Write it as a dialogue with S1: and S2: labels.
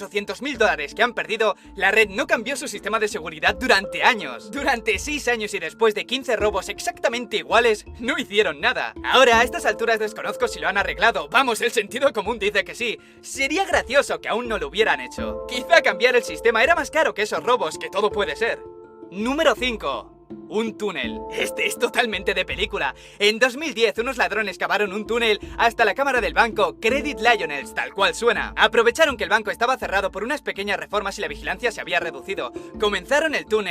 S1: $800.000 que han perdido, la red no cambió su sistema de seguridad durante años. Durante 6 años y después de 15 robos exactamente iguales, no hicieron nada. Ahora, a estas alturas desconozco si lo han arreglado. Vamos, el sentido común dice que sí. Sería gracioso que aún no lo hubieran hecho. Quizá cambiar el sistema era más caro que esos robos, que todo puede ser. Número 5. Un túnel. Este es totalmente de película. En 2010, unos ladrones cavaron un túnel hasta la cámara del banco Credit Lyonnais, tal cual suena. Aprovecharon que el banco estaba cerrado por unas pequeñas reformas y la vigilancia se había reducido. Comenzaron el túnel